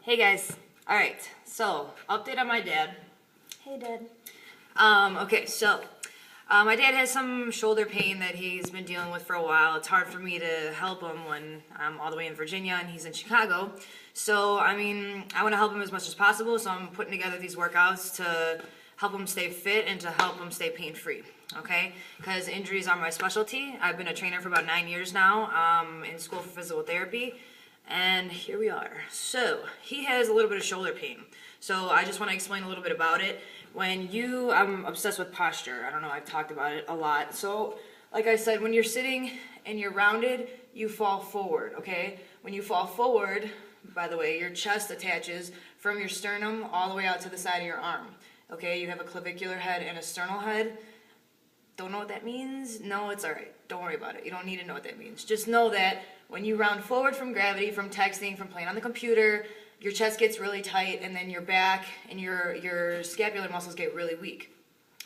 Hey guys. Alright, so update on my dad. Hey, Dad. Okay, so my dad has some shoulder pain that he's been dealing with for a while. It's hard for me to help him when I'm all the way in Virginia and he's in Chicago. So, I want to help him as much as possible, so I'm putting together these workouts to help him stay fit and to help him stay pain-free, okay? Because injuries are my specialty. I've been a trainer for about 9 years now in school for physical therapy. And here we are. So, he has a little bit of shoulder pain. So, I just want to explain a little bit about it. I'm obsessed with posture. I don't know, I've talked about it a lot. So, like I said, when you're sitting and you're rounded, you fall forward, okay? When you fall forward, by the way, your chest attaches from your sternum all the way out to the side of your arm. Okay, you have a clavicular head and a sternal head. Don't know what that means? No, it's alright. Don't worry about it. You don't need to know what that means. Just know that when you round forward from gravity, from texting, from playing on the computer, your chest gets really tight, and then your back and your scapular muscles get really weak.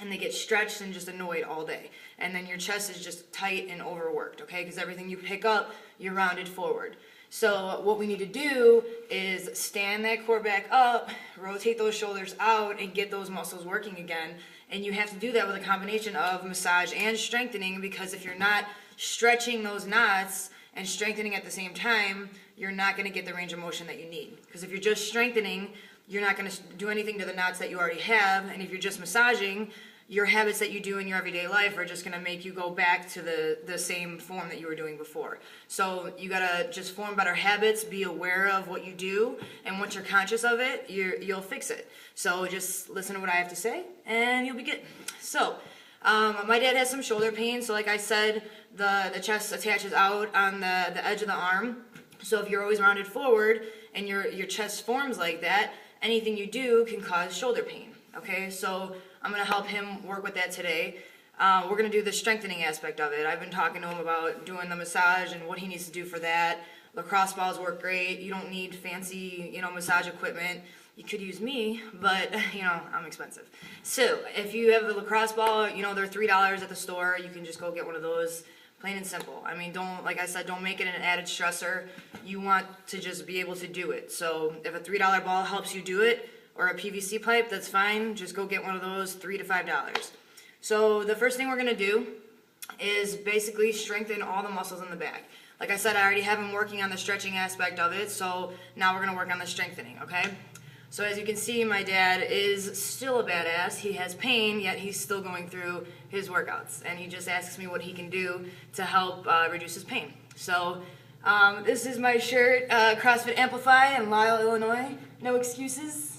And they get stretched and just annoyed all day. And then your chest is just tight and overworked, okay? Because everything you pick up, you're rounded forward. So what we need to do is stand that core back up, rotate those shoulders out, and get those muscles working again. And you have to do that with a combination of massage and strengthening, because if you're not stretching those knots and strengthening at the same time, you're not going to get the range of motion that you need. Because if you're just strengthening, you're not going to do anything to the knots that you already have. And if you're just massaging, your habits that you do in your everyday life are just going to make you go back to the same form that you were doing before. So you got to just form better habits, be aware of what you do, and once you're conscious of it, you'll fix it. So just listen to what I have to say, and you'll be good. So my dad has some shoulder pain, so like I said, the chest attaches out on the edge of the arm. So if you're always rounded forward and your chest forms like that, anything you do can cause shoulder pain. Okay, so I'm going to help him work with that today. We're going to do the strengthening aspect of it. I've been talking to him about doing the massage and what he needs to do for that. Lacrosse balls work great. You don't need fancy, massage equipment. You could use me, but, I'm expensive. So if you have a lacrosse ball, they're $3 at the store. You can just go get one of those. Plain and simple. Like I said, don't make it an added stressor. You want to just be able to do it. So if a $3 ball helps you do it, or a PVC pipe, that's fine. Just go get one of those, $3 to $5. So the first thing we're gonna do is basically strengthen all the muscles in the back. Like I said, I already have him working on the stretching aspect of it, so now we're gonna work on the strengthening, okay? So as you can see, my dad is still a badass. He has pain, yet he's still going through his workouts. And he just asks me what he can do to help reduce his pain. So this is my shirt, CrossFit Amplify in Lisle, Illinois. No excuses.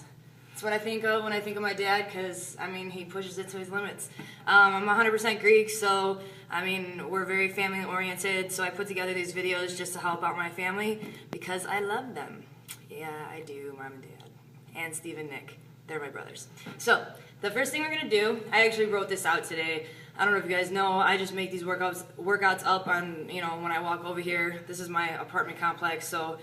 That's what I think of when I think of my dad, because, he pushes it to his limits. I'm 100% Greek, so, we're very family-oriented, so I put together these videos just to help out my family, because I love them. Yeah, I do, Mom and Dad. And Steve and Nick. They're my brothers. So, the first thing we're going to do, I actually wrote this out today. I don't know if you guys know, I just make these workouts up on, when I walk over here. This is my apartment complex, so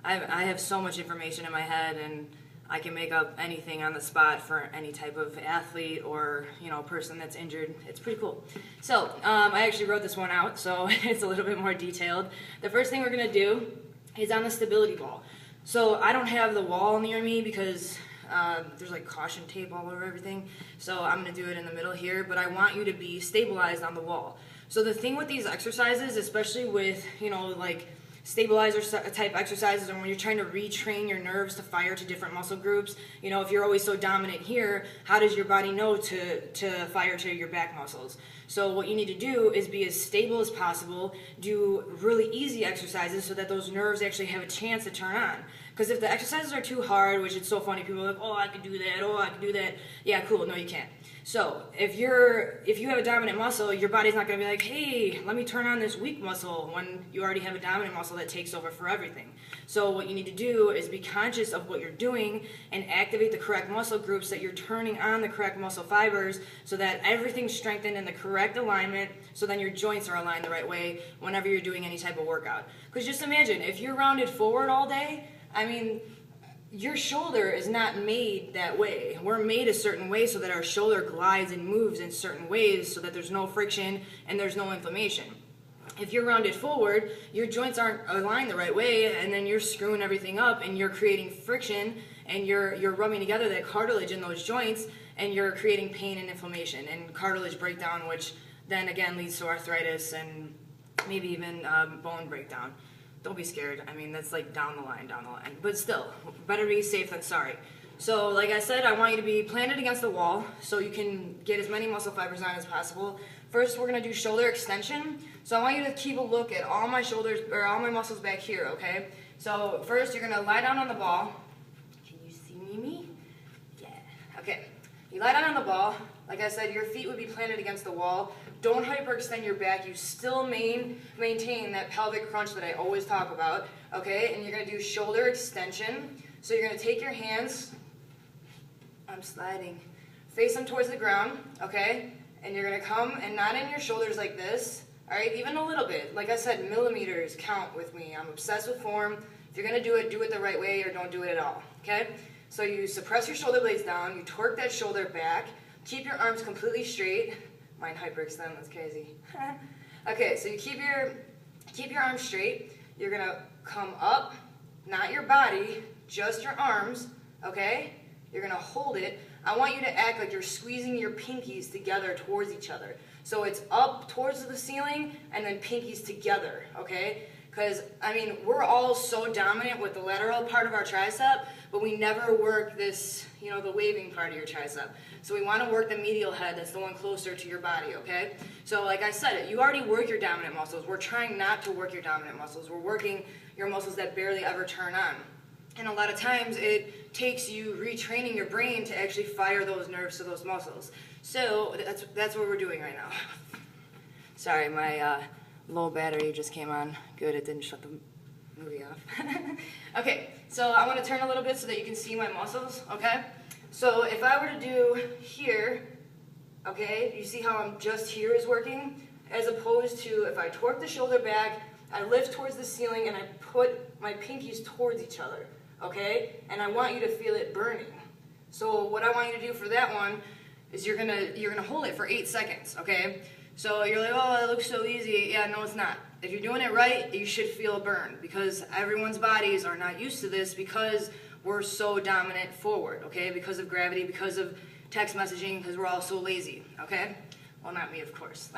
I have so much information in my head, and I can make up anything on the spot for any type of athlete or, person that's injured. It's pretty cool. So, I actually wrote this one out, so it's a little bit more detailed. The first thing we're going to do is on the stability ball. So, I don't have the wall near me because there's like caution tape all over everything. So, I'm going to do it in the middle here, but I want you to be stabilized on the wall. So, the thing with these exercises, especially with, like stabilizer type exercises, and when you're trying to retrain your nerves to fire to different muscle groups, if you're always so dominant here, how does your body know to fire to your back muscles? So what you need to do is be as stable as possible, do really easy exercises so that those nerves actually have a chance to turn on. Because if the exercises are too hard, which is so funny, people are like, oh, I can do that, oh, I can do that. Yeah, cool, no, you can't. So if you have a dominant muscle, your body's not going to be like, hey, let me turn on this weak muscle when you already have a dominant muscle that takes over for everything. So what you need to do is be conscious of what you're doing and activate the correct muscle groups, that you're turning on the correct muscle fibers so that everything's strengthened in the correct alignment, so then your joints are aligned the right way whenever you're doing any type of workout. Because just imagine, if you're rounded forward all day, your shoulder is not made that way. We're made a certain way so that our shoulder glides and moves in certain ways so that there's no friction and there's no inflammation. if you're rounded forward, your joints aren't aligned the right way, and then you're screwing everything up, and you're creating friction, and you're rubbing together that cartilage in those joints, and you're creating pain and inflammation and cartilage breakdown, which then again leads to arthritis and maybe even bone breakdown. Don't be scared. I mean, that's like down the line. But still, better be safe than sorry. So like I said, I want you to be planted against the wall so you can get as many muscle fibers on as possible. First, we're going to do shoulder extension. So I want you to keep a look at all my shoulders, or all my muscles back here, okay? So first, you're going to lie down on the ball. Can you see me? Yeah. Okay. You lie down on the ball. Like I said, your feet would be planted against the wall. Don't hyperextend your back. You still maintain that pelvic crunch that I always talk about, okay? And you're going to do shoulder extension. So you're going to take your hands, I'm sliding, face them towards the ground, okay? And you're going to come and not in your shoulders like this, all right? Even a little bit. Like I said, millimeters count with me. I'm obsessed with form. If you're going to do it the right way, or don't do it at all, okay? So you suppress your shoulder blades down, you torque that shoulder back, keep your arms completely straight. Mine hyperextend, that's crazy. Okay, so you keep your arms straight. You're gonna come up, not your body, just your arms, okay? You're gonna hold it. I want you to act like you're squeezing your pinkies together towards each other. So it's up towards the ceiling and then pinkies together, okay? Because, I mean, we're all so dominant with the lateral part of our tricep, but we never work this, you know, the waving part of your tricep. So we want to work the medial head, that's the one closer to your body, okay? So like I said, you already work your dominant muscles. We're trying not to work your dominant muscles. We're working your muscles that barely ever turn on. And a lot of times it takes you retraining your brain to actually fire those nerves to those muscles. So that's what we're doing right now. Sorry, my low battery just came on. Good, it didn't shut the movie off. Okay, so I want to turn a little bit so that you can see my muscles, okay? So if I were to do here, okay, you see how I'm just here is working? As opposed to if I torque the shoulder back, I lift towards the ceiling and I put my pinkies towards each other, okay? And I want you to feel it burning. So what I want you to do for that one is you're gonna hold it for 8 seconds, okay? So you're like, oh, it looks so easy. Yeah, no, it's not. If you're doing it right, you should feel a burn, because everyone's bodies are not used to this because we're so dominant forward, okay? Because of gravity, because of text messaging, because we're all so lazy, okay? Well, not me, of course.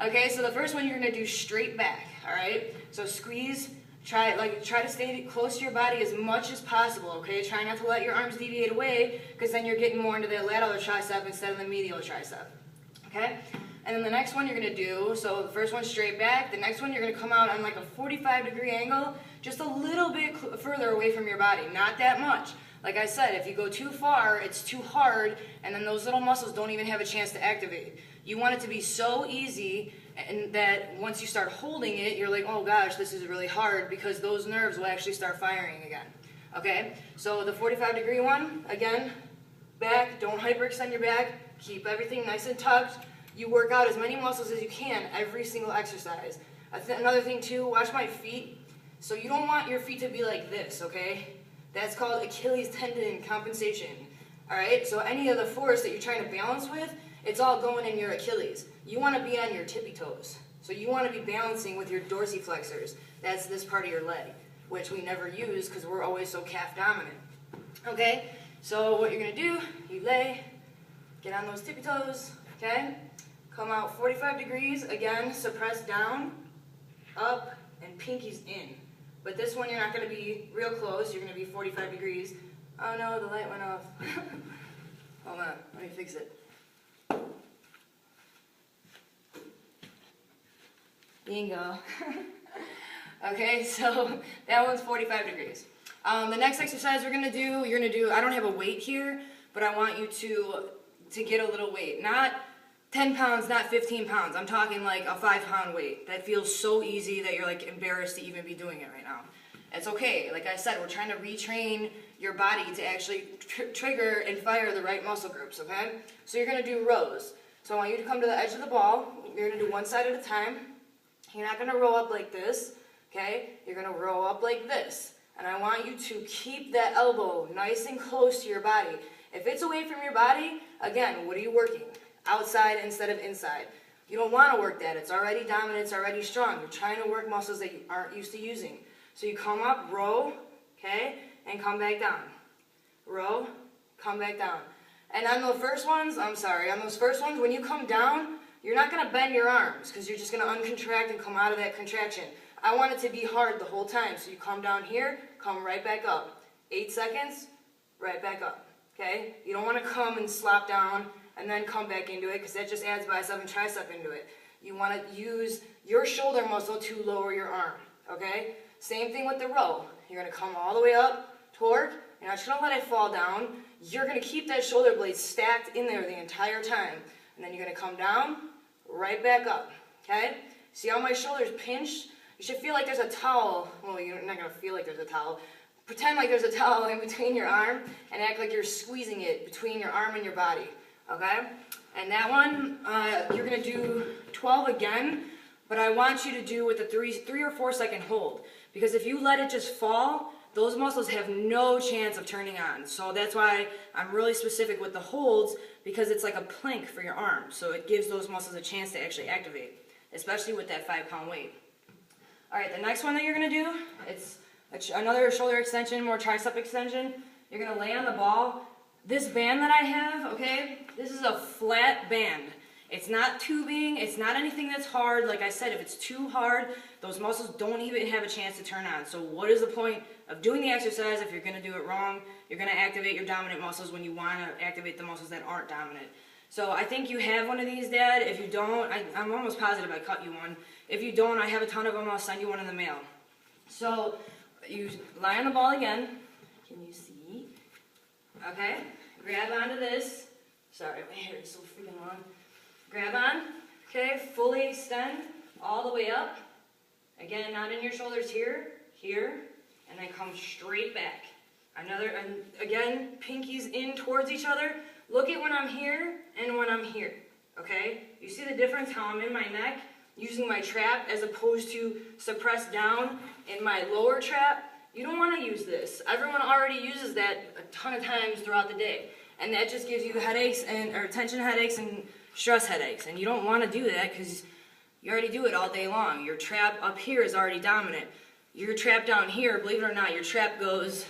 Okay, so the first one you're gonna do straight back, all right? So squeeze, try to stay close to your body as much as possible, okay? Try not to let your arms deviate away, because then you're getting more into the lateral tricep instead of the medial tricep, okay? And then the next one you're going to do, so the first one straight back, the next one you're going to come out on like a 45-degree angle, just a little bit further away from your body, not that much. Like I said, if you go too far, it's too hard, and then those little muscles don't even have a chance to activate. You want it to be so easy, and that once you start holding it, you're like, oh gosh, this is really hard, because those nerves will actually start firing again. Okay, so the 45-degree one, again, back, don't hyperextend your back, keep everything nice and tucked. You work out as many muscles as you can every single exercise. Another thing too, watch my feet. So you don't want your feet to be like this, okay? That's called Achilles tendon compensation. All right, so any of the force that you're trying to balance with, it's all going in your Achilles. You want to be on your tippy toes. So you want to be balancing with your dorsiflexors. That's this part of your leg, which we never use because we're always so calf dominant. Okay, so what you're going to do, you lay, get on those tippy toes, okay? Come out 45 degrees, again, suppress down, up, and pinkies in. But this one you're not going to be real close, you're going to be 45 degrees. Oh no, the light went off. Hold on, let me fix it. Bingo. Okay, so that one's 45 degrees. The next exercise we're going to do, I don't have a weight here, but I want you to get a little weight. Not 10 pounds, not 15 pounds. I'm talking like a 5-pound weight. That feels so easy that you're like embarrassed to even be doing it right now. It's okay. Like I said, we're trying to retrain your body to actually trigger and fire the right muscle groups, okay? So you're going to do rows. So I want you to come to the edge of the ball. You're going to do one side at a time. You're not going to roll up like this, okay? You're going to roll up like this. And I want you to keep that elbow nice and close to your body. If it's away from your body, again, what are you working? Outside instead of inside. You don't want to work that. It's already dominant, it's already strong. You're trying to work muscles that you aren't used to using. So you come up, row, okay, and come back down. Row, come back down. And on the first ones, on those first ones, when you come down, you're not going to bend your arms because you're just going to uncontract and come out of that contraction. I want it to be hard the whole time. So you come down here, come right back up. 8 seconds, right back up. Okay? You don't want to come and slop down and then come back into it because that just adds bicep and tricep into it. You want to use your shoulder muscle to lower your arm. Okay? Same thing with the row. You're going to come all the way up, torque. You're not just going to let it fall down. You're going to keep that shoulder blade stacked in there the entire time. And then you're going to come down, right back up. Okay? See how my shoulder's pinched? You should feel like there's a towel. Well, you're not going to feel like there's a towel. Pretend like there's a towel in between your arm and act like you're squeezing it between your arm and your body. Okay? And that one, you're going to do 12 again, but I want you to do with a 3 or 4 second hold. Because if you let it just fall, those muscles have no chance of turning on. So that's why I'm really specific with the holds, because it's like a plank for your arm. So it gives those muscles a chance to actually activate, especially with that 5-pound weight. All right, the next one that you're going to do, it's another shoulder extension, more tricep extension. You're going to lay on the ball. This band that I have, okay, this is a flat band. It's not tubing, it's not anything that's hard. Like I said, if it's too hard, those muscles don't even have a chance to turn on. So what is the point of doing the exercise if you're going to do it wrong? You're going to activate your dominant muscles when you want to activate the muscles that aren't dominant. So I think you have one of these, Dad. If you don't, I'm almost positive I cut you one. If you don't, I have a ton of them. I'll send you one in the mail. So you lie on the ball again. Can you see? Okay. Grab onto this. Sorry, my hair is so freaking long. Grab on. Okay. Fully extend all the way up. Again, not in your shoulders here, here, and then come straight back. Again, pinkies in towards each other. Look at when I'm here and when I'm here, okay? You see the difference how I'm in my neck, using my trap as opposed to suppressed down in my lower trap? You don't want to use this. Everyone already uses that a ton of times throughout the day. And that just gives you headaches or tension headaches and stress headaches. And you don't want to do that because you already do it all day long. Your trap up here is already dominant. Your trap down here, believe it or not, your trap goes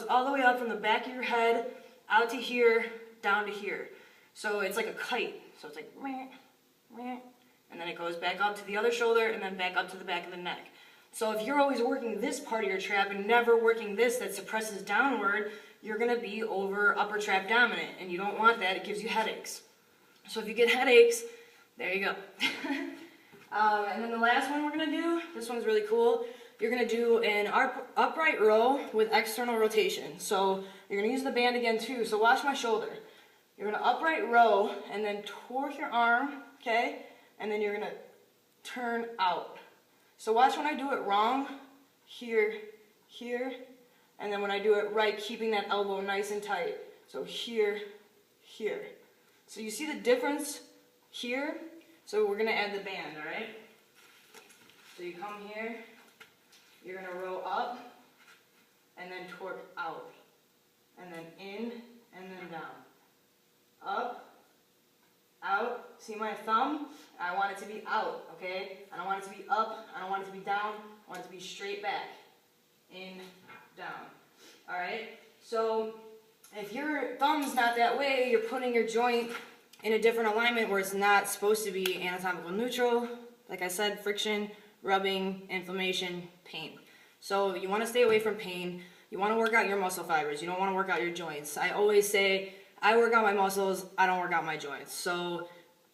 all the way up from the back of your head, out to here, down to here. So it's like a kite. So it's like, meh, meh, and then it goes back up to the other shoulder and then back up to the back of the neck. So if you're always working this part of your trap and never working this that suppresses downward, you're going to be over upper trap dominant, and you don't want that. It gives you headaches. So if you get headaches, there you go. And then the last one we're going to do, this one's really cool. You're going to do an upright row with external rotation. So you're going to use the band again too. So watch my shoulder. You're going to upright row and then torque your arm, okay? And then you're going to turn out. So watch when I do it wrong, here, here, and then when I do it right, keeping that elbow nice and tight. So here, here. So you see the difference here? So we're going to add the band, all right? So you come here, you're going to row up, and then torque out, and then in, and then down. Up, out. See my thumb? I want it to be out, okay? I don't want it to be up. I don't want it to be down. I want it to be straight back. In, down. All right? So if your thumb's not that way, you're putting your joint in a different alignment where it's not supposed to be anatomical neutral. Like I said, friction, rubbing, inflammation, pain. So you want to stay away from pain. You want to work out your muscle fibers. You don't want to work out your joints. I always say, I work out my muscles, I don't work out my joints. So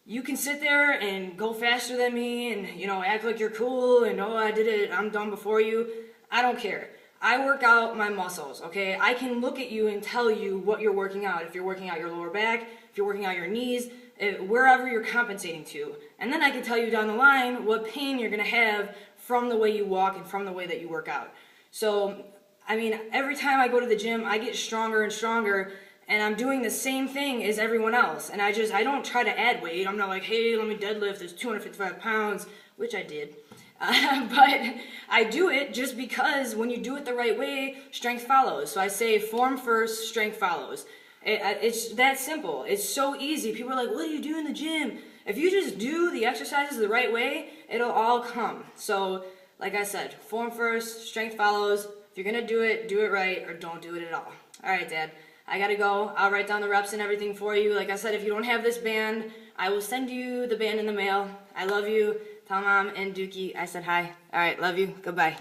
you can sit there and go faster than me and, you know, act like you're cool and, oh, I did it, I'm done before you. I don't care. I work out my muscles, okay? I can look at you and tell you what you're working out. If you're working out your lower back, if you're working out your knees, wherever you're compensating to. And then I can tell you down the line what pain you're going to have from the way you walk and from the way that you work out. So, I mean, every time I go to the gym, I get stronger and stronger, and I'm doing the same thing as everyone else. And I don't try to add weight. I'm not like, hey, let me deadlift this 255 pounds, which I did. But I do it just because when you do it the right way, strength follows. So I say form first, strength follows. It's that simple. It's so easy. People are like, what do you do in the gym? if you just do the exercises the right way, it'll all come. So, like I said, form first, strength follows. If you're gonna do it right, or don't do it at all. All right, Dad, I gotta go. I'll write down the reps and everything for you. Like I said, if you don't have this band, I will send you the band in the mail. I love you. Tell Mom and Dookie I said hi. All right, love you. Goodbye.